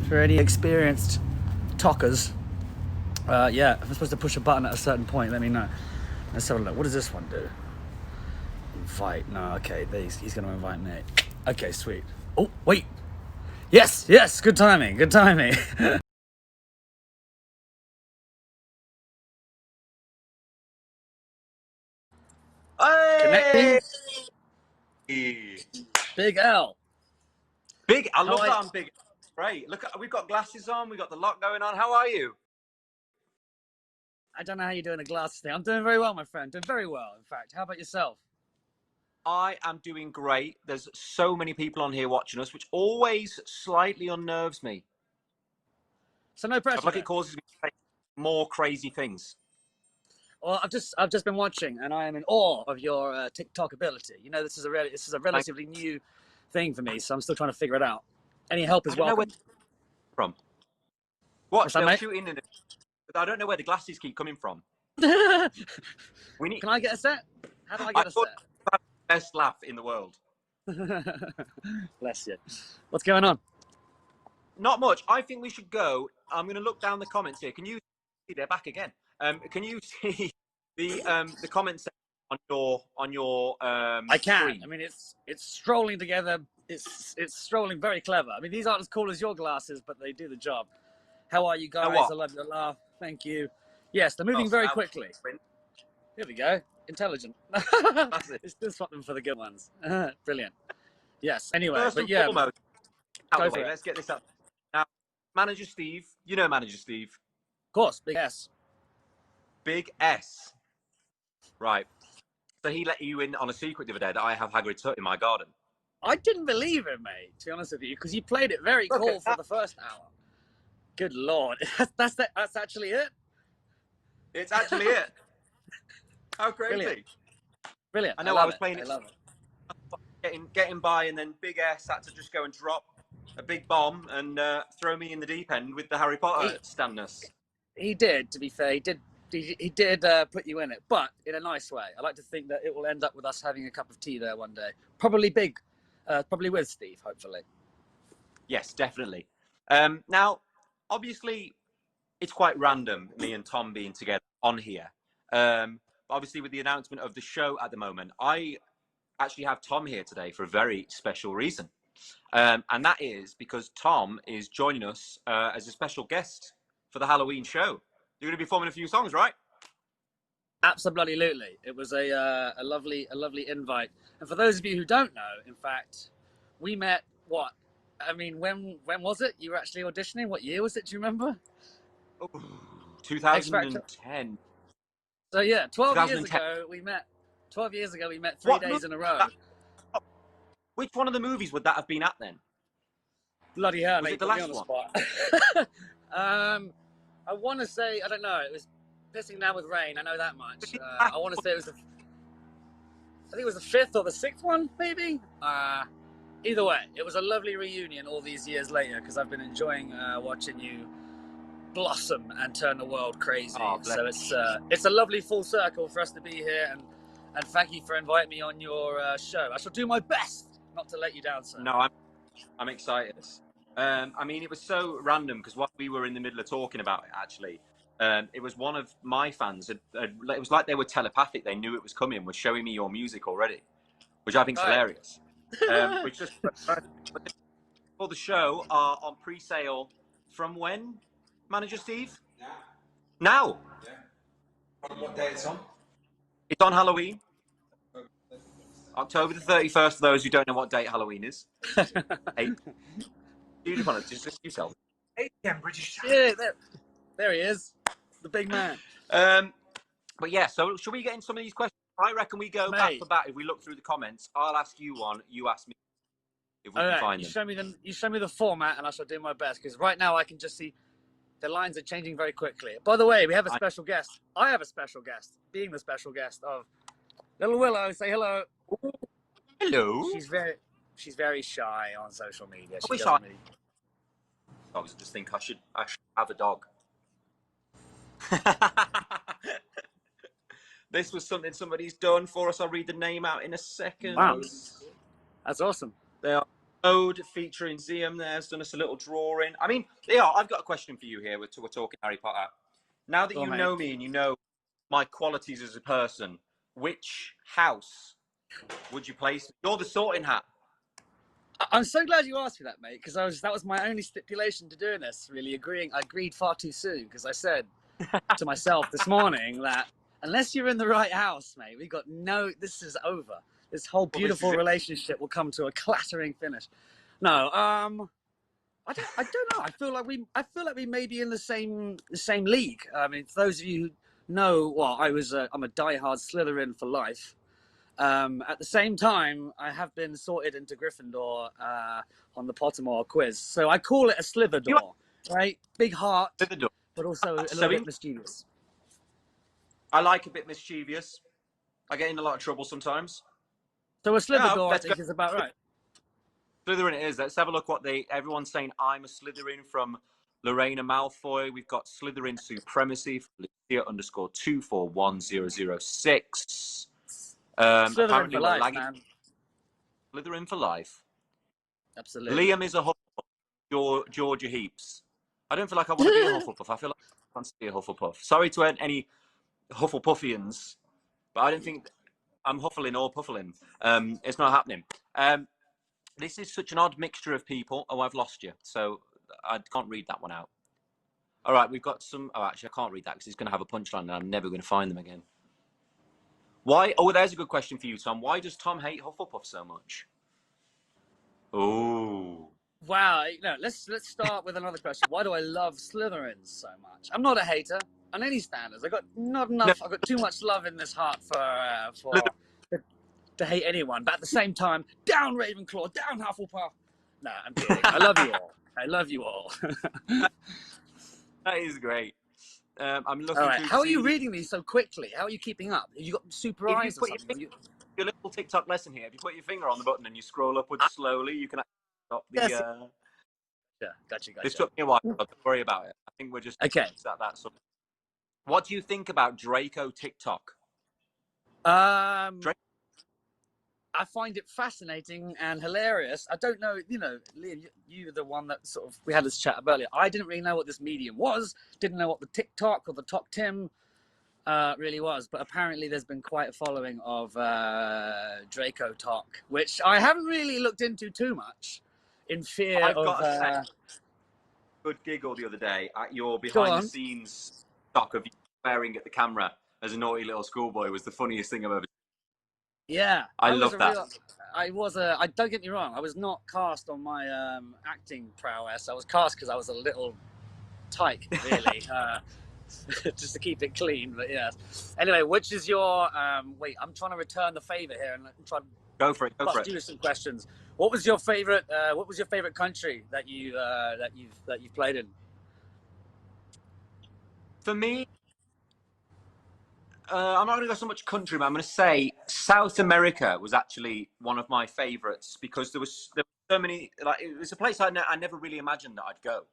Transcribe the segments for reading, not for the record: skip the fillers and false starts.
For any experienced talkers, yeah, if I'm supposed to push a button at a certain point, let me know. Let's have a look. What does this one do? Invite. No, okay, he's going to invite me. Okay, sweet. Oh, wait. Yes, yes, good timing, good timing. Connecting. Hey! Big L. Big, I love that I'm big. Great. Look, we've got glasses on, we've got the lot going on. How are you? I don't know how you're doing the glasses thing. I'm doing very well, my friend. Doing very well, in fact. How about yourself? I am doing great. There's so many people on here watching us, which always slightly unnerves me. So no I pressure feel like then. it causes me to say more crazy things. Well, I've just been watching, and I am in awe of your TikTok ability. You know, this is a relatively new thing for me, so I'm still trying to figure it out. Any help I is don't know where welcome. from. What's Watch, that, they'll mate? shoot in, and I don't know where the glasses keep coming from. We need. Can I get a set? How do I I get a thought set? the best laugh in the world. Bless you. What's going on? Not much. I think we should go. I'm going to look down the comments here. Can you see? They're back again. Can you see the comments on your I can. screen? I mean, it's strolling together. It's strolling very clever. I mean, these aren't as cool as your glasses, but they do the job. How are you guys? What? I love your laugh. Thank you. Yes, they're moving very quickly. Here we go. Intelligent. It's just swap them for the good ones. Brilliant. Yes. Anyway, First but and yeah, foremost, out go the for way. it. Let's get this up. Now, Manager Steve. You know Manager Steve. Of course. Big S. Big S. Right. So he let you in on a secret the other day that I have Hagrid's hut in my garden. I didn't believe it, mate. To be honest with you, because you played it very cool for the first hour. Good lord, that's actually it. It's actually it. How crazy! Brilliant. Brilliant. I know. I Was it. playing I it, love it. getting by, and then Big S had to just go and drop a big bomb and throw me in the deep end with the Harry Potter standness. He did. To be fair, he did. He did put you in it, but in a nice way. I like to think that it will end up with us having a cup of tea there one day. Probably big. Probably with Steve, hopefully. Yes, definitely. Now, obviously, it's quite random, me and Tom being together on here. Obviously, with the announcement of the show at the moment, I actually have Tom here today for a very special reason. And that is because Tom is joining us as a special guest for the Halloween show. You're going to be performing a few songs, right? Absolutely. It was a lovely invite. And for those of you who don't know, in fact, we met. What? I mean, when was it? You were actually auditioning. What year was it? Do you remember? Oh, 2010. So yeah, 12 years 2010. ago we met. 12 years ago we met 3 days in a row. Which one of the movies would that have been at then? Bloody hell, Was mate, it the put me last on the one? spot. I want to say, I don't know, it was pissing down with rain, I know that much. I want to say I think it was the 5th or the 6th one, maybe? Either way, it was a lovely reunion all these years later, because I've been enjoying watching you blossom and turn the world crazy. Oh, so it's a lovely full circle for us to be here, and thank you for inviting me on your show. I shall do my best not to let you down, sir. No, I'm excited. I mean, it was so random because while we were in the middle of talking about it, actually, it was one of my fans. It was like they were telepathic. They knew it was coming. Was showing me your music already, which I think is hilarious. Which just for the show are on pre-sale from when, Manager Steve? Now. Yeah. On what day it's on? It's on Halloween. October the 31st, for those who don't know what date Halloween is. Hey, you just want to just yourself. 8 p.m. British time. Yeah, there he is, the big man. But yeah, so should we get in some of these questions? I reckon we go back for back. If we look through the comments, I'll ask you one, you ask me if we can find them. You show me the format, and I shall do my best, because right now I can just see the lines are changing very quickly. By the way, we have a special guest. I have a special guest, being the special guest of Little Willow. Say hello. Ooh, hello. She's very shy on social media. I just think I should have a dog. This was something somebody's done for us. I'll read the name out in a second. Wow, that's awesome. They are Ode featuring Ziam there's done us a little drawing. I mean, yeah, I've got a question for you here. We're talking Harry Potter. Now that Go on, you mate. know me and you know my qualities as a person, which house would you place? You're the Sorting Hat. I'm so glad you asked me that, mate, because that was my only stipulation to doing this. Really agreeing, I agreed far too soon because I said to myself this morning that unless you're in the right house, mate, this is over. This whole beautiful relationship will come to a clattering finish. No, I don't know. I feel like we may be in the same league. I mean, for those of you who know, well, I'm a diehard Slytherin for life. At the same time, I have been sorted into Gryffindor on the Pottermore quiz, so I call it a Slitherdor, right? Big heart, Slither. but also a So little bit mischievous. I like a bit mischievous. I get in a lot of trouble sometimes. So a Slitherdor, I Let's go. think, is about right. Slytherin it is. Let's have a look what everyone's saying. I'm a Slytherin from Lorena Malfoy. We've got Slytherin Supremacy from Lucia_241006. Slytherin Apparently for we're life, lagging. man. Slytherin for life. Absolutely. Liam is a Hufflepuff. Georgia Heaps. I don't feel like I want to be a Hufflepuff. I feel like I want to be a Hufflepuff. Sorry to any Hufflepuffians, but I don't think I'm huffling or puffling. It's not happening. This is such an odd mixture of people. Oh, I've lost you. So I can't read that one out. All right, we've got some. Oh, actually, I can't read that because it's going to have a punchline and I'm never going to find them again. Why? Oh, there's a good question for you, Tom. Why does Tom hate Hufflepuff so much? Oh. Wow. No, let's start with another question. Why do I love Slytherins so much? I'm not a hater on any standards. I've got too much love in this heart to hate anyone. But at the same time, down Ravenclaw, down Hufflepuff. No, I'm kidding. I love you all. I love you all. That is great. I'm looking all right. through. How are you reading these so quickly? How are you keeping up? Have you got super eyes or something? Your little TikTok lesson here. If you put your finger on the button and you scroll upwards slowly, you can stop the. Yes. Yeah, gotcha. This took me a while. Don't worry about it. I think we're just okay. That sort of... What do you think about Draco TikTok? I find it fascinating and hilarious. I don't know, Liam, you're the one that sort of, we had this chat earlier. I didn't really know what this medium was, didn't know what the TikTok or the Talk Tim really was, but apparently there's been quite a following of Draco Talk, which I haven't really looked into too much in fear I've of... got a good giggle the other day at your behind-the-scenes talk of you swearing at the camera as a naughty little schoolboy was the funniest thing I've ever seen. Yeah, I love that. I don't get me wrong, I was not cast on my acting prowess. I was cast because I was a little tyke, really, just to keep it clean. But yeah. Anyway, which is your wait? I'm trying to return the favor here and try to go for it. You with some questions. What was your favorite? What was your favorite country that you've played in? For me, I'm not going to go so much country, but I'm going to say South America was actually one of my favorites because there were so many. Like it was a place I never really imagined that I'd go,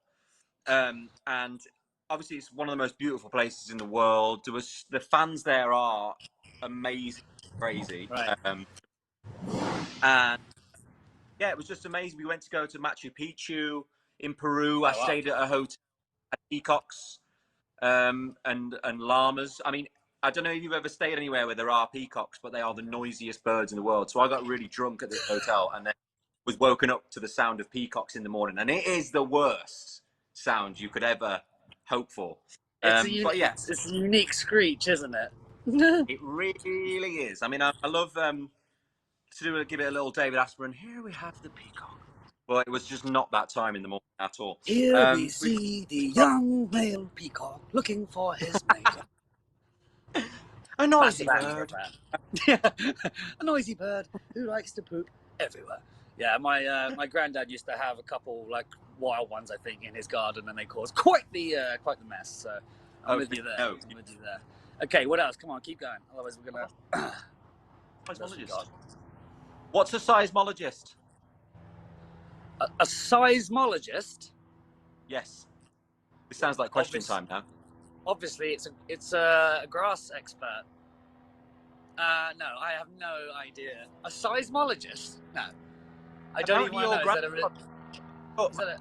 and obviously it's one of the most beautiful places in the world. The fans there are amazing, crazy, right. And yeah, it was just amazing. We went to go to Machu Picchu in Peru. I stayed at a hotel at peacocks and llamas. I mean, I don't know if you've ever stayed anywhere where there are peacocks, but they are the noisiest birds in the world. So I got really drunk at this hotel and then was woken up to the sound of peacocks in the morning. And it is the worst sound you could ever hope for. It's a unique screech, isn't it? It really is. I mean, I love give it a little David Aspirin. Here we have the peacock. Well, it was just not that time in the morning at all. Here we see the young male peacock looking for his mate. A noisy bird. A noisy bird who likes to poop everywhere. Yeah, my granddad used to have a couple like wild ones, I think, in his garden, and they caused quite the mess. So I'm with you there. Okay, what else? Come on, keep going. Otherwise, we're gonna. Seismologist. What's a seismologist? A seismologist? Yes. This sounds like question time now. Obviously, it's a grass expert. No, I have no idea. A seismologist? No. I don't even apparently want to your know. Is that a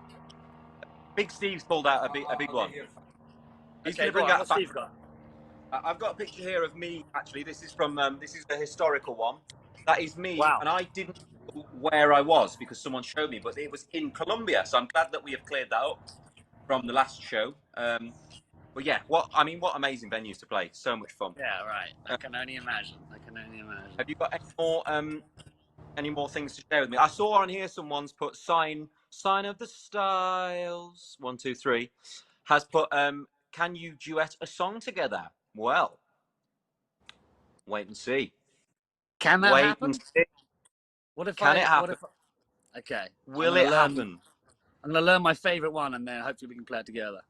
Big Steve's pulled out a big one. He's okay, going to go bring on. out What's back. Steve got? I've got a picture here of me. Actually, this is from this is a historical one. That is me, Wow. and I didn't know where I was because someone showed me, but it was in Colombia. So I'm glad that we have cleared that up from the last show. But yeah, what amazing venues to play. So much fun. Yeah, right. I can only imagine. I can only imagine. Have you got any more things to share with me? I saw on here someone's put sign of the styles 1 2 3 has put can you duet a song together? Well, wait and see. Can that Wait happen? and see. What if Can it What happen? if? Okay. Will it happen? I'm gonna learn my favorite one, and then hopefully we can play it together.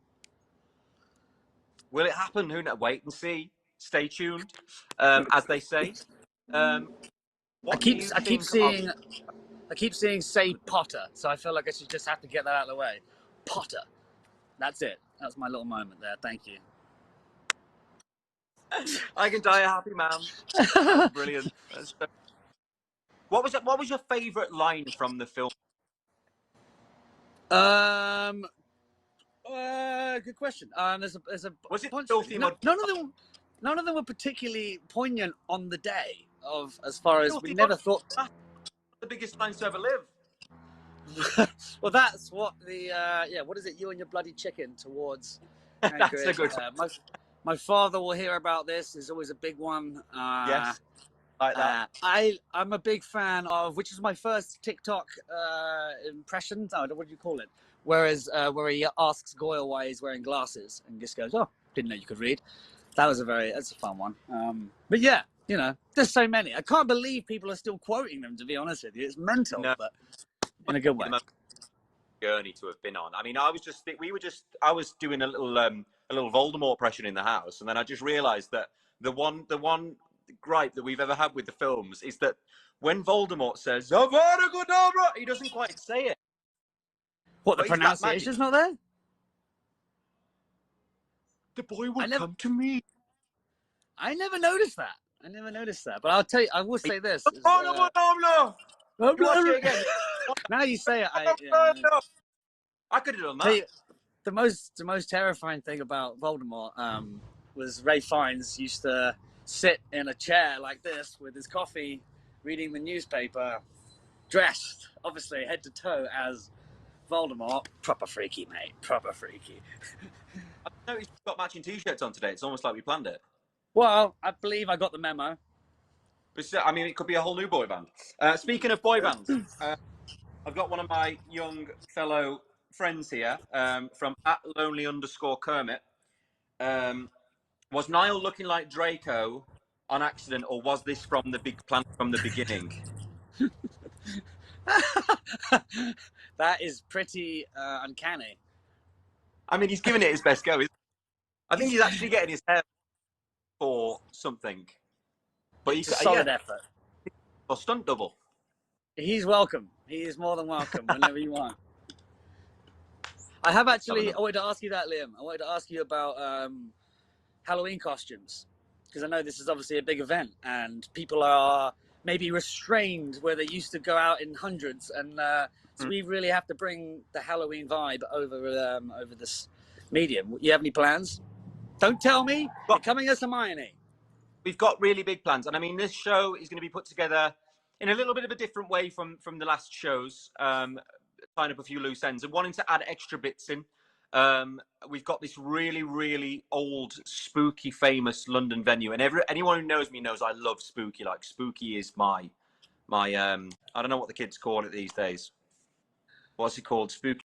Will it happen? Who knows? Wait and see. Stay tuned, as they say. What do you I keep think of? seeing say Potter, so I feel like I should just have to get that out of the way. Potter. That's it. That's my little moment there. Thank you. I can die a happy man. That's brilliant. What was your favourite line from the film? Good question. There's a Was it bunch. Filthy Mud? None of them were particularly poignant on the day. Of as far as we Filthy never Mud, thought. the biggest lines to ever live. Well, that's what the what is it? You and your bloody chicken towards. That's a good one. My father will hear about this. Is always a big one. Yes, like that. I'm a big fan of, which is my first TikTok impression. Oh, what do you call it? Where he asks Goyle why he's wearing glasses and just goes, "Oh, didn't know you could read." That's a fun one. But yeah, there's so many. I can't believe people are still quoting them. To be honest with you, it's mental, No. but in a good way. Journey to have been on. I mean, I was doing a little Voldemort impression in the house, and then I just realised that the one gripe that we've ever had with the films is that when Voldemort says "Avada Kedavra," he doesn't quite say it. What, the But is that magic? pronunciation's not there? The boy will come to me. I never noticed that. But I'll tell you, I will say this. You watch it again. Now you say it, I could have done tell that. you, the most terrifying thing about Voldemort was Ray Fiennes used to sit in a chair like this with his coffee, reading the newspaper, dressed obviously head to toe as Voldemort. Proper freaky, mate. Proper freaky. I noticed you've got matching t-shirts on today. It's almost like we planned it. Well, I believe I got the memo. I mean, it could be a whole new boy band. Speaking of boy bands, I've got one of my young fellow friends here from @lonely_Kermit. Was Niall looking like Draco on accident, or was this from the big plan from the beginning? That is pretty uncanny. I mean, he's giving it his best go. I think he's actually getting his hair for something. But It's a solid effort. Or stunt double. He's welcome. He is more than welcome whenever you want. I have actually. I wanted to ask you that, Liam. I wanted to ask you about Halloween costumes, because I know this is obviously a big event and people are maybe restrained where they used to go out in hundreds, and so we really have to bring the Halloween vibe over this medium. You have any plans? Don't tell me. You're coming as Hermione. We've got really big plans, and I mean, this show is going to be put together in a little bit of a different way from the last shows. Tying up a few loose ends and wanting to add extra bits in. We've got this really, really old, spooky, famous London venue, and anyone who knows me knows I love spooky. Like, spooky is my I don't know what the kids call it these days. What's it called? Spooky.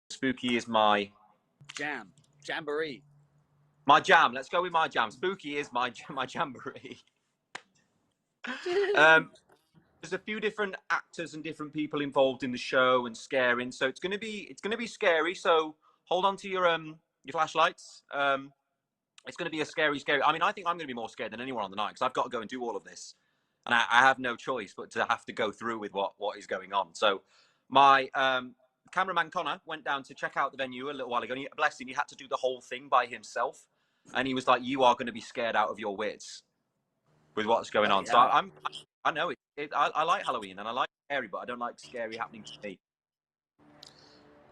Spooky is my jamboree. My jam. Let's go with my jam. Spooky is my jamboree. There's a few different actors and different people involved in the show and scaring, so it's gonna be scary. So hold on to your flashlights. It's gonna be a scary. I mean, I think I'm gonna be more scared than anyone on the night because I've got to go and do all of this, and I have no choice but to have to go through with what is going on. So my cameraman Connor went down to check out the venue a little while ago. And bless him, he had to do the whole thing by himself, and he was like, "You are going to be scared out of your wits." with what's going on. So Yeah. I know I like Halloween and I like scary, but I don't like scary happening to me.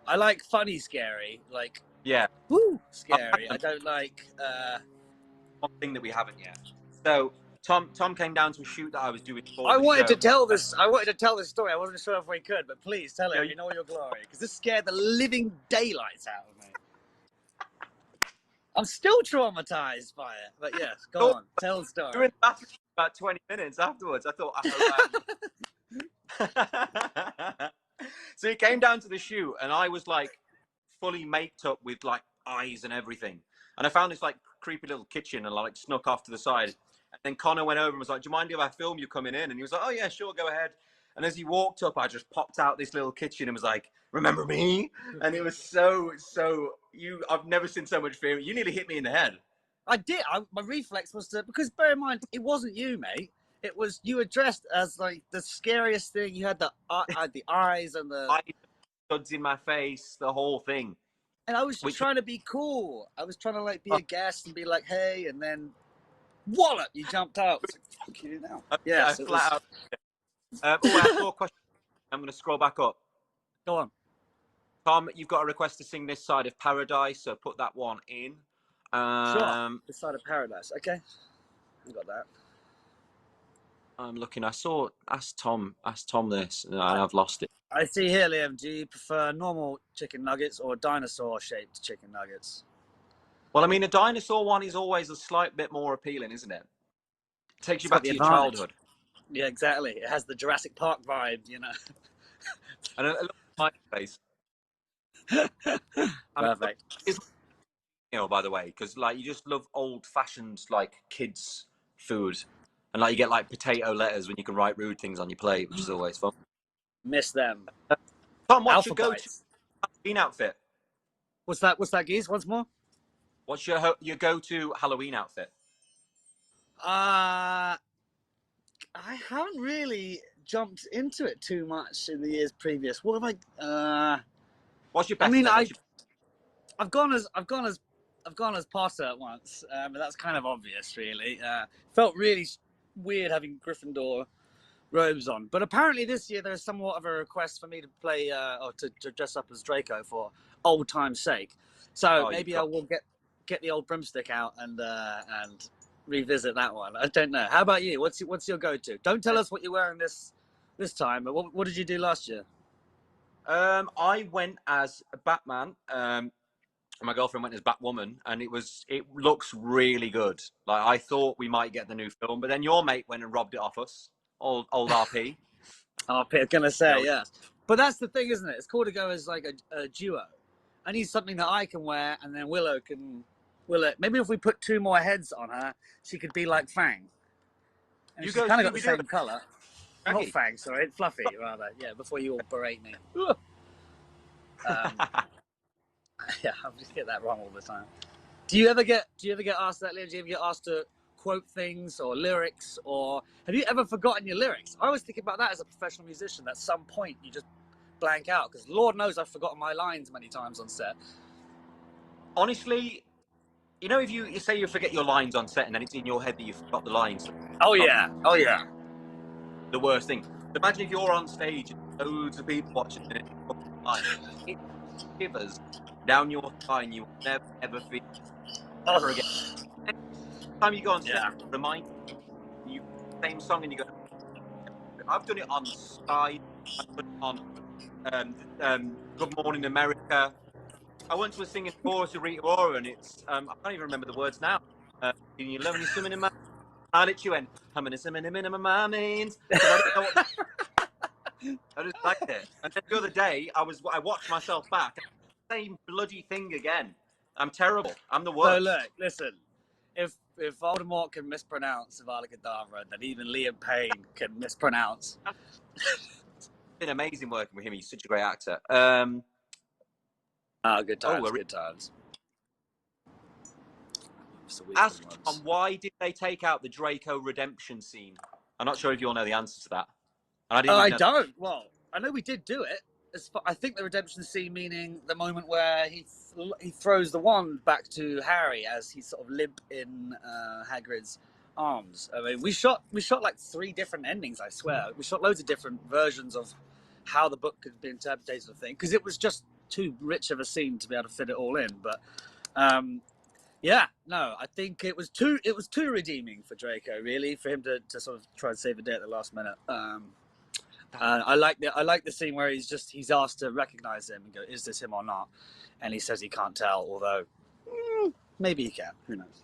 I like funny scary, like Yeah, woo I've had scary. them. I don't like. One thing that we haven't yet. So Tom came down to a shoot that I was doing for I the wanted to show. tell this. I wanted to tell this story. I wasn't sure if we could, but please tell Yeah, it in all your glory, because this scared the living daylights out of me. I'm still traumatized by it. But yes, go on, tell the story. During the bathroom about 20 minutes afterwards, I thought, I hope So he came down to the shoot, and I was like fully maked up with like eyes and everything. And I found this like creepy little kitchen and like snuck off to the side. And then Connor went over and was like, "Do you mind if I film you coming in?" And he was like, "Oh yeah, sure, go ahead." And as he walked up, I just popped out this little kitchen and was like, "Remember me?" And it was so I've never seen so much fear. You nearly hit me in the head. I did. My reflex was to, because bear in mind, it wasn't you, mate. It was you were dressed as like the scariest thing. You had the eyes and the. Studs in my face, the whole thing. And I was trying to be cool. I was trying to like be a guest and be like, "Hey," and then wallop, you jumped out. Fuck you now. Yeah, Yes, flat out. I saw a question. I'm going to scroll back up. Go on. Tom, you've got a request to sing This Side of Paradise, so put that one in. Sure. This Side of Paradise. Okay. I got that. I'm looking. Ask Tom this, and I've lost it. I see here, Liam. Do you prefer normal chicken nuggets or dinosaur-shaped chicken nuggets? Well, I mean, a dinosaur one is always a slight bit more appealing, isn't it? It takes you It's got back the to your advantage. childhood. Yeah, exactly. It has the Jurassic Park vibe, you know. And a little my face. Perfect. By the way, because like you just love old-fashioned like kids' food, and like you get like potato letters when you can write rude things on your plate, which is always fun. Miss them. Tom, what's Alpha your go-to bites. Halloween outfit? What's that, Geese? Once more? What's your go-to Halloween outfit? I haven't really jumped into it too much in the years previous. What have I? What's your I best? mean, Then? I've gone as Potter once, but that's kind of obvious, really. Felt really weird having Gryffindor robes on, but apparently this year there's somewhat of a request for me to play or to dress up as Draco for old time's sake. So maybe I will get the old broomstick out and revisit that one. I don't know. How about you? What's your go-to? Don't tell us what you're wearing this time. But what did you do last year? I went as Batman. My girlfriend went as Batwoman, and it looks really good. Like I thought we might get the new film, but then your mate went and robbed it off us. Old RP. Oh, I'm gonna say No. yes. But that's the thing, isn't it? It's cool to go as like a duo. I need something that I can wear, and then Willow. Maybe if we put 2 more heads on her, she could be like Fang. And You she's go kind of got the Scooby-Doo. same colour. Not Fang, sorry, Fluffy rather. Yeah, before you all berate me. Yeah, I just get that wrong all the time. Do you ever get asked that, Liam? Do you ever get asked to quote things or lyrics, or have you ever forgotten your lyrics? I always think about that as a professional musician. At some point, you just blank out, because Lord knows I've forgotten my lines many times on set. Honestly, you know, if you say you forget your lines on set and then it's in your head that you forgot the lines. Oh yeah. The worst thing. Imagine if you're on stage and loads of people watching and it shivers down your spine. You will never ever feel ever again. Next time you go on set, remind you same song and you go. I've done it on Sky. I've done it on Good Morning America. I once was singing chorus of Rita Ora, and it's I can't even remember the words now. You love me swimming in my. I literally went humming and swimming in my means. I didn't know what. I just liked it. And then the other day, I watched myself back. Same bloody thing again. I'm terrible. I'm the worst. So look, listen. If Voldemort can mispronounce Avada Kedavra, then even Liam Payne can mispronounce. It's been amazing working with him. He's such a great actor. Good times, good times. Ask Tom, why did they take out the Draco redemption scene? I'm not sure if you all know the answer to that. I don't. Well, I know we did do it. I think the redemption scene, meaning the moment where he throws the wand back to Harry as he's sort of limp in Hagrid's arms. I mean, we shot like 3 different endings. I swear, we shot loads of different versions of how the book could be interpreted, sort of thing, because it was just too rich of a scene to be able to fit it all in. But yeah, no, I think it was too redeeming for Draco, really, for him to sort of try and save the day at the last minute. I like the scene where he's asked to recognize him and go, is this him or not? And he says he can't tell, although maybe he can. Who knows?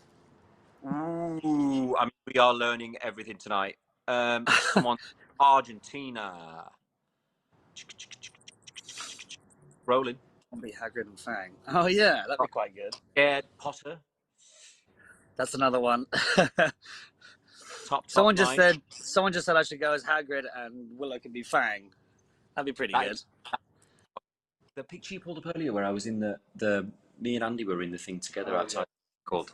Ooh, I mean, we are learning everything tonight. Someone, Argentina. Rolling. Be Hagrid and Fang. Oh yeah, that'd be quite good. Ed Potter. That's another one. Top Someone just nine. said I should go as Hagrid and Willow can be Fang. That'd be pretty good. The picture you pulled up earlier, where I was in me and Andy were in the thing together outside. Called.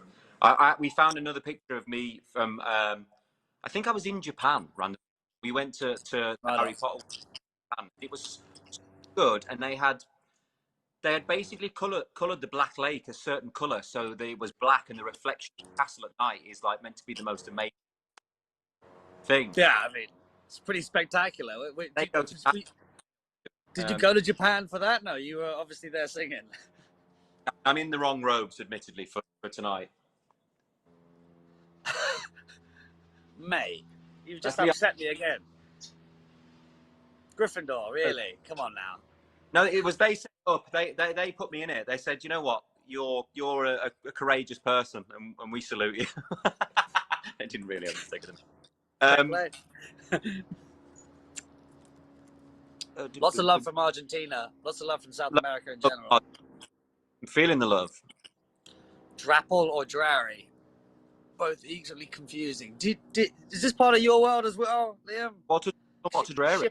We found another picture of me from. I think I was in Japan. Randomly. We went to Harry Potter. It was good, and they had basically coloured the Black Lake a certain colour, so it was black, and the reflection of the castle at night is like meant to be the most amazing thing. Yeah, I mean, it's pretty spectacular. Did you go to Japan for that? No, you were obviously there singing. I'm in the wrong robes, admittedly, for tonight. Mate, you've just upset me again. Gryffindor, really? Come on now. No, it was they set up. They put me in it. They said, you know what, you're a courageous person, and we salute you. They didn't really understand it. Lots of love from Argentina. Lots of love from South America in general. I'm feeling the love. Drapple or Drarry? Both equally confusing. Is this part of your world as well, Liam? What's a Drarry?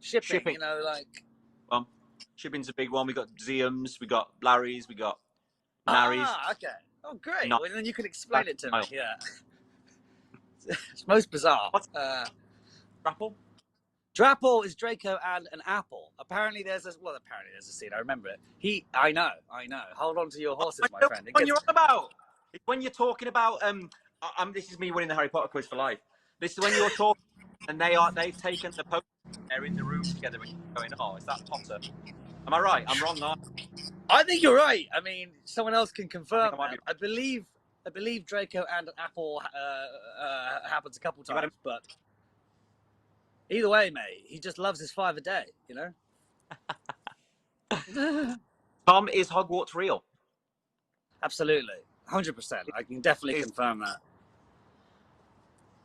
Shipping. You know, like. Shipping's a big one. We got Zeums, we got Larrys, we got Narries. Ah, okay. Oh, great. Well, then you can explain it to me. Yeah. It's most bizarre. What's Drapple? Drapple is Draco and an apple. Apparently there's a scene. I remember it. I know. Hold on to your horses, my friend. You're on about. It's when you're talking about this is me winning the Harry Potter quiz for life. This is when you're talking and they've taken the potion. They're in the room together and going, oh, is that Potter? Am I right? I'm wrong, aren't I think you're right. I mean, someone else can confirm. I believe Draco and apple happens a couple times, but either way, mate, he just loves his 5 a day, you know? Tom, is Hogwarts real? Absolutely. 100%. I can definitely confirm that.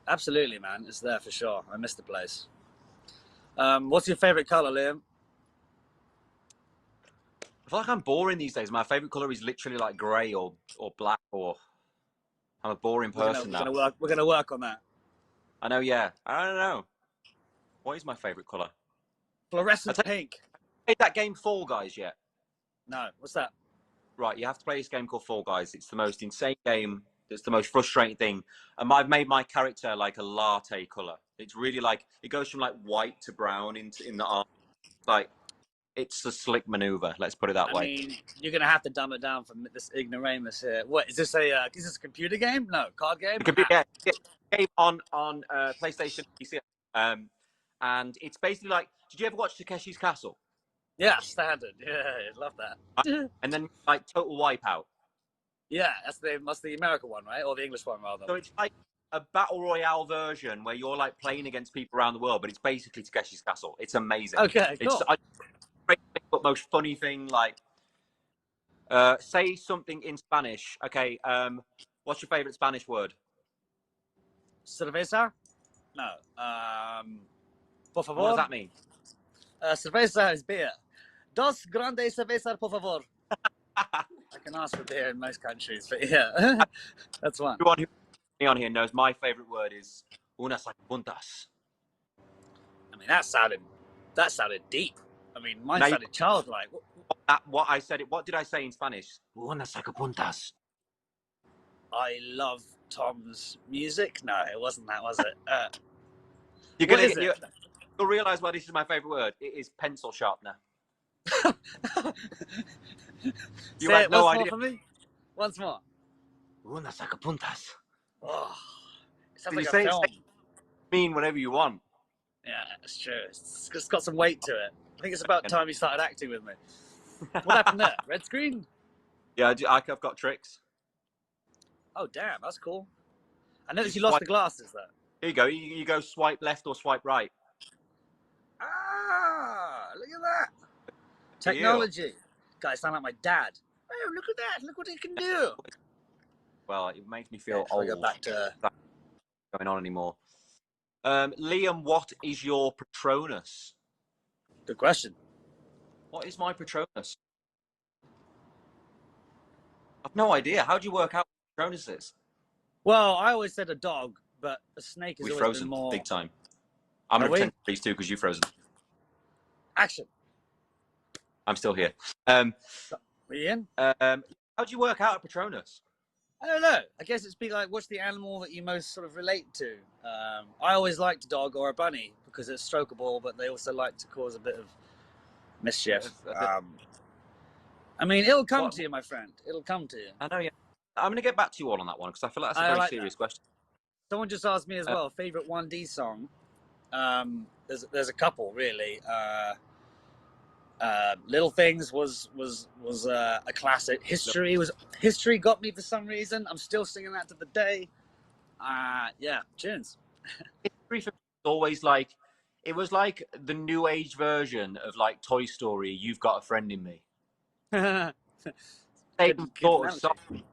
Absolutely, man. It's there for sure. I miss the place. What's your favourite colour, Liam? I feel like I'm boring these days. My favourite colour is literally like grey or black, or I'm a boring person now. We're going to work on that. I know, yeah. I don't know. What is my favourite colour? Fluorescent pink. Played that game Fall Guys yet? No. What's that? Right, you have to play this game called Fall Guys. It's the most insane game. It's the most frustrating thing. And I've made my character like a latte colour. It's really like, it goes from like white to brown in the arm. Like, it's a slick manoeuvre, let's put it that way. I mean, you're going to have to dumb it down for this ignoramus here. What, is this a computer game? No, card game? Yeah, game on PlayStation, PC. And it's basically like, did you ever watch Takeshi's Castle? Yeah, standard. Yeah, I love that. And then like Total Wipeout. Yeah, that's the American one, right? Or the English one, rather. So it's like a battle royale version where you're like playing against people around the world, but it's basically Takeshi's Castle. It's amazing. Okay, cool. But most funny thing, like, say something in Spanish. Okay, what's your favorite Spanish word? Cerveza? No. Por favor. What does that mean? Cerveza is beer. Dos grandes cervezas, por favor. I can ask for beer in most countries, but yeah, that's one. Everyone who on here knows my favorite word is unas puntas. I mean, that sounded deep. I mean, mine sounded childlike. What did I say in Spanish? Unas puntas. I love Tom's music. No, it wasn't that, was it? You'll realise why this is my favourite word. It is pencil sharpener. You have no idea. For me? Once more. Unas puntas. Oh, Sounds Did like you a say film. mean whatever you want? Yeah, it's true. It's got some weight to it. I think it's about time you started acting with me. What happened there? Red screen? Yeah, I've got tricks. Oh, damn, that's cool. I You noticed you lost swipe. the glasses, though. Here you go. You go swipe left or swipe right. Ah, look at that. For you. Technology. Guys sound like my dad. Oh, look at that. Look what he can do. Well, it makes me Yeah, feel before I old. go back to... That's not going on anymore. Liam, what is your Patronus? Good question. What is my Patronus? I've no idea. How do you work out what Patronus is? Well, I always said a dog, but a snake has We've always frozen been more... big time. I'm going Are to we? pretend to freeze too because you've frozen. Action. I'm still here. Are you in? How do you work out a Patronus? I don't know. I guess it's be like, what's the animal that you most sort of relate to? I always liked a dog or a bunny because it's strokeable, but they also like to cause a bit of mischief. I mean, it'll come to you, my friend. It'll come to you. I know, yeah. I'm going to get back to you all on that one because I feel like that's a very like serious that. question. Someone just asked me as well, favorite 1D song. There's a couple really. Little Things was a classic. History got me for some reason. I'm still singing that to the day. Yeah, tunes. History for me is always like, it was like the new age version of like Toy Story. You've got a friend in me. Same Good sort of analogy. song.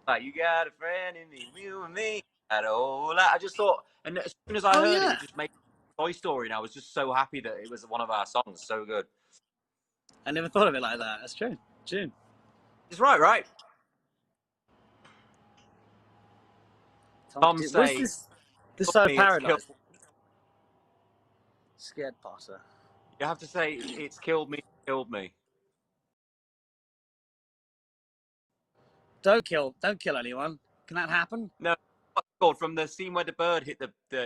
Like, you got a friend in me, you and me. I just thought, and as soon as I heard it, it just made Toy Story, and I was just so happy that it was one of our songs. So good. I never thought of it like that. That's true. Tune. It's right. Tom What's say, this side of me, it's paradise? Scared Potter. you have to say, it's killed me. Don't kill anyone. Can that happen? No, what's it called from the scene where the bird hit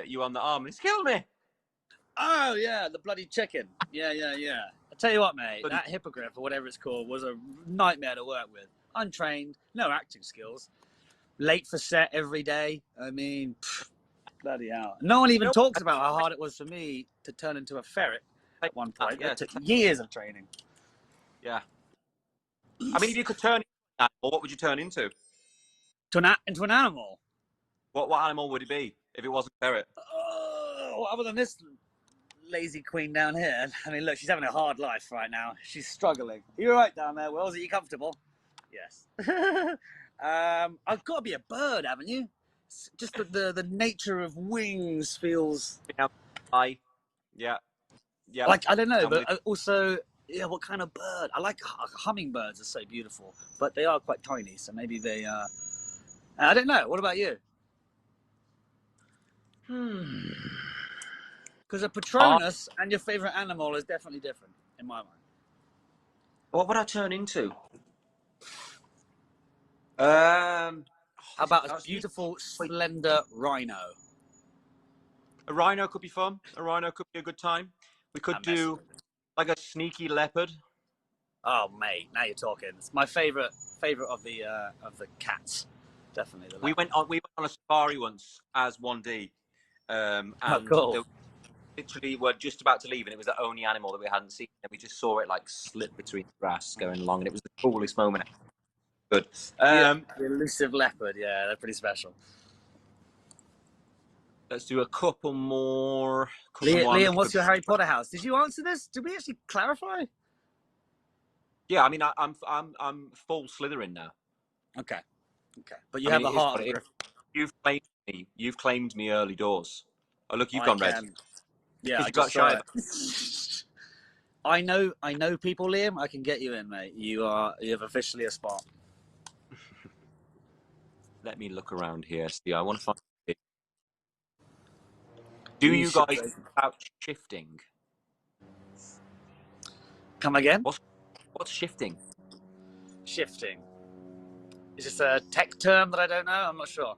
you on the arm. It's killed me. Oh yeah, the bloody chicken. Yeah. I tell you what, mate, that hippogriff or whatever it's called was a nightmare to work with. Untrained, no acting skills, late for set every day. I mean, bloody hell. No one even talks about how hard it was for me to turn into a ferret at one point. It took years of training. Yeah. I mean, if you could turn into an animal, what would you turn into? Into an animal? What animal would it be if it wasn't a ferret? Oh, other than this lazy queen down here. I mean, look, she's having a hard life right now. She's struggling. Are you all right down there, Wells? Are you comfortable? Yes. I've got to be a bird, haven't you? Just the nature of wings feels... Yeah. Like, I don't know, but also, yeah, what kind of bird? I like hummingbirds are so beautiful, but they are quite tiny, so maybe they... I don't know. What about you? Because a Patronus and your favourite animal is definitely different, in my mind. What would I turn into? How about a beautiful, slender rhino? A rhino could be fun. A rhino could be a good time. We could do like a sneaky leopard. Oh, mate, now you're talking. It's my favourite of the cats. Definitely the leopard. We went on a safari once as 1D. And cool. Literally we're just about to leave, and it was the only animal that we hadn't seen, and we just saw it like slip between the grass going along, and it was the coolest moment. Good. The elusive leopard, yeah, they're pretty special. Let's do a couple more. Liam, what's your Harry Potter house? Did you answer this? Did we actually clarify? Yeah, I mean, I'm full Slytherin now. Okay, but you have the heart of Gryffindor. You've claimed me early doors. Oh, look, you've gone red. Yeah, I got shy. I know people, Liam. I can get you in, mate. You have officially a spot. Let me look around here. See, I want to find it. Do you guys know about shifting? Come again? What's shifting? Shifting. Is this a tech term that I don't know? I'm not sure.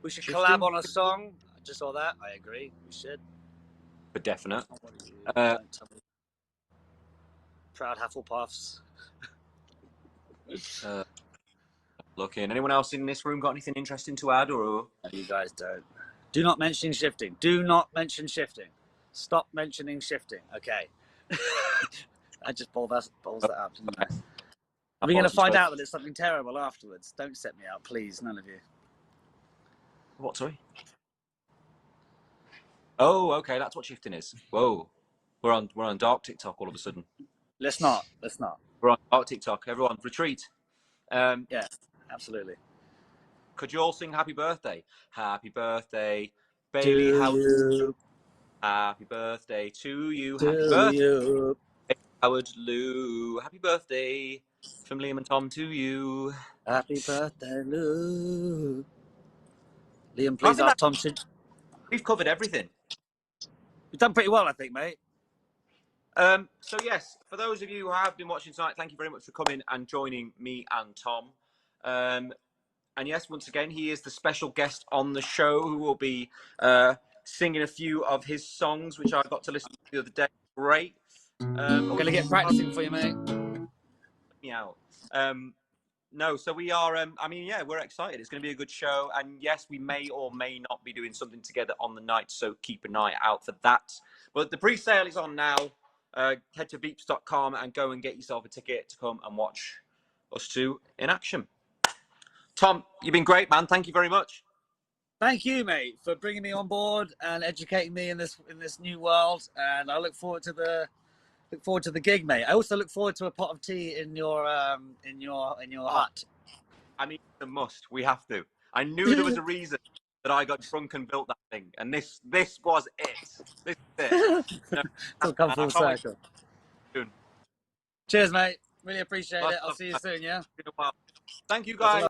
We should collab on a song. I just saw that. I agree. We should. For definite. Proud Hufflepuffs. Looking. Anyone else in this room got anything interesting to add, or you guys don't? Do not mention shifting. Do not mention shifting. Stop mentioning shifting. Okay. I just balls that up, didn't I? Are we going to find out that it's something terrible afterwards? Don't set me up, please. None of you. What, sorry? Oh, okay, that's what shifting is. Whoa. We're on dark TikTok all of a sudden. Let's not. We're on dark TikTok. Everyone, retreat. Yeah, absolutely. Could you all sing happy birthday? Happy birthday, Bailey Howard. Happy birthday to you. Happy birthday, Howard Lou. Happy birthday from Liam and Tom to you. Happy birthday, Lou. Liam, please ask Tom to... We've covered everything. You've done pretty well, I think, mate. So yes, for those of you who have been watching tonight, thank you very much for coming and joining me and Tom. And yes, once again, he is the special guest on the show who will be singing a few of his songs, which I got to listen to the other day. Great. I'm going to get practicing for you, mate. Me out. No, so we are, I mean, yeah, we're excited. It's going to be a good show. And yes, we may or may not be doing something together on the night, so keep an eye out for that. But the pre-sale is on now. Head to beeps.com and go and get yourself a ticket to come and watch us two in action. Tom, you've been great, man. Thank you very much. Thank you, mate, for bringing me on board and educating me in this new world. And I look forward to the gig, mate. I also look forward to a pot of tea in your hut. I mean, it's a must. We have to. I knew there was a reason that I got drunk and built that thing, and this was it. This is it. It'll come full circle. Cheers, mate. Really appreciate it. I'll see you soon. Yeah. Thank you, guys.